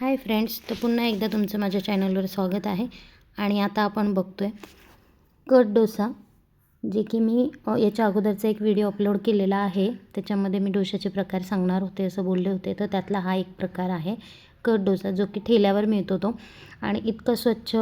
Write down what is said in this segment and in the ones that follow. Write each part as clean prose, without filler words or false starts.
Hi friends, तर पुन्हा एकदा तुमचं माझ्या चॅनलवर स्वागत आहे. आणि आता आपण बघतोय कट डोसा, जे की मी याच्या अगोदरचा एक व्हिडिओ अपलोड केलेला आहे. त्याच्यामध्ये मी डोशाचे प्रकार सांगणार होते असं बोलले होते. तर त्यातला हा एक प्रकार आहे कट डोसा, जो की ठेल्यावर मिळतो तो. आणि इतकं स्वच्छ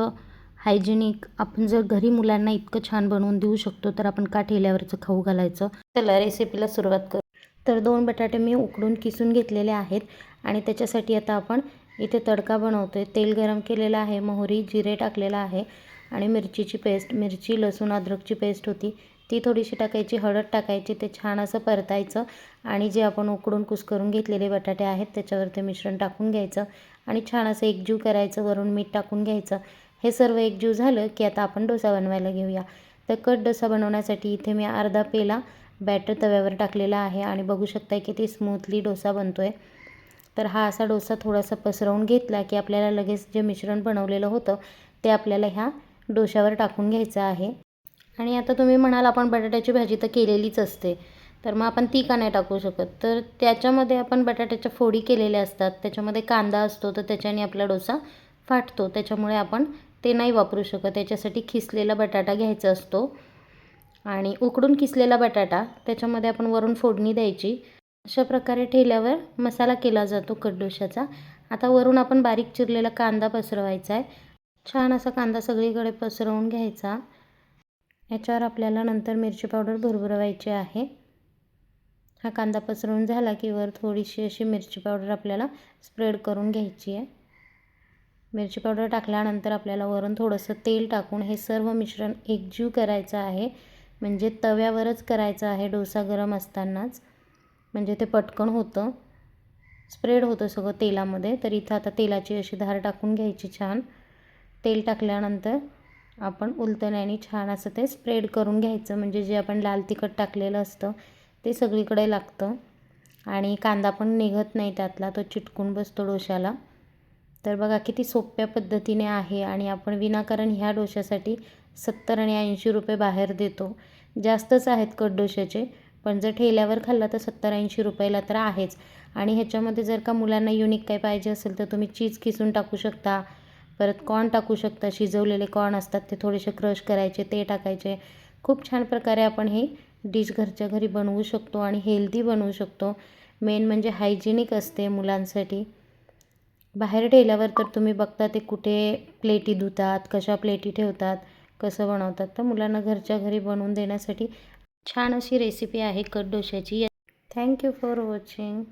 हायजेनिक, आपण जर घरी मुलांना इतकं छान बनवून देऊ शकतो, तर आपण का ठेल्यावरचं खाऊ घालायचं. चला रेसिपीला सुरुवात करू. तर 2 बटाटे मी उकडून किसून घेतलेले आहेत. आणि त्याच्यासाठी आता आपण इथे तडका बनवतो आहे. तेल गरम केलेलं आहे, मोहरी जिरे टाकलेलं आहे आणि मिरचीची पेस्ट, मिरची लसूण अद्रकची पेस्ट होती ती थोडीशी टाकायची, हळद टाकायची, ते छान असं परतायचं. आणि जे आपण उकडून कुस्करून घेतलेले बटाटे आहेत त्याच्यावर ते मिश्रण टाकून घ्यायचं आणि छान असं एकजीव करायचं. वरून मीठ टाकून घ्यायचं. हे सर्व एकजीव झालं की आता आपण डोसा बनवायला घेऊया. तर कट डोसा बनवण्यासाठी इथे मी अर्धा पेला बॅटर तव्यावर टाकलेला आहे आणि बघू शकताय किती स्मूथली डोसा बनतो आहे. तर हा असा डोसा थोडासा पसरवून घेतला की आपल्याला लगेच जे मिश्रण बनवलेलं होतं ते आपल्याला ह्या डोशावर टाकून घ्यायचं आहे. आणि आता तुम्ही म्हणाल आपण बटाट्याची भाजी तर केलेलीच असते, तर मग आपण ती का नाही टाकू शकत. तर त्याच्यामध्ये आपण बटाट्याच्या फोडी केलेल्या असतात, त्याच्यामध्ये कांदा असतो, तर त्याच्याने आपला डोसा फाटतो. त्याच्यामुळे आपण ते नाही वापरू शकत. त्याच्यासाठी खिसलेला बटाटा घ्यायचा असतो आणि उकडून किसलेला बटाटा त्याच्यामध्ये आपण वरून फोडणी द्यायची. अशा प्रकारे ठेल्यावर मसाला केला जातो कट डोशाचा. आता वरून आपण बारीक चिरलेला कांदा पसरवायचा आहे. छान असा कांदा सगळीकडे पसरवून घ्यायचा. याच्यावर आपल्याला नंतर मिरची पावडर भुरभुरवायची आहे. हा कांदा पसरवून झाला की वर थोडीशी अशी मिरची पावडर आपल्याला स्प्रेड करून घ्यायची आहे. मिरची पावडर टाकल्यानंतर आपल्याला वरून थोडंसं तेल टाकून हे सर्व मिश्रण एकजीव करायचं आहे. म्हणजे तव्यावरच करायचं आहे डोसा गरम असतानाच, म्हणजे ते पटकन होतं, स्प्रेड होतं सगळं तेलामध्ये. तर इथं आता तेलाची अशी धार टाकून घ्यायची छान. तेल टाकल्यानंतर आपण उलटण्याने छान असं ते स्प्रेड करून घ्यायचं, म्हणजे जे आपण लाल तिखट टाकलेलं असतं ते सगळीकडे लागतं आणि कांदा पण निघत नाही त्यातला, तो चिटकून बसतो डोशाला. तर बघा किती सोप्या पद्धतीने आहे. आणि आपण विनाकारण ह्या डोशासाठी 70 आणि 80 रुपये बाहेर देतो. जास्तच आहेत कट डोशाचे, पण जर ठेल्यावर खाल्ला तर 70-80 रुपयाला तर आहेच. आणि ह्याच्यामध्ये जर का मुलांना युनिक काही पाहिजे असेल तर तुम्ही चीज किसून टाकू शकता, परत कॉर्न टाकू शकता. शिजवलेले कॉर्न असतात ते थोडेसे क्रश करायचे, ते टाकायचे. खूप छान प्रकारे आपण हे डिश घरच्या घरी बनवू शकतो आणि हेल्दी बनवू शकतो. मेन म्हणजे हायजेनिक असते मुलांसाठी. बाहेर ठेल्यावर तर तुम्ही बघता ते कुठे प्लेटी धुतात, कशा प्लेटी ठेवतात, कसं बनवतात. तर मुलांना घरच्या घरी बनवून देण्यासाठी छान अशी रेसिपी आहे कट डोशाची. Thank you for watching.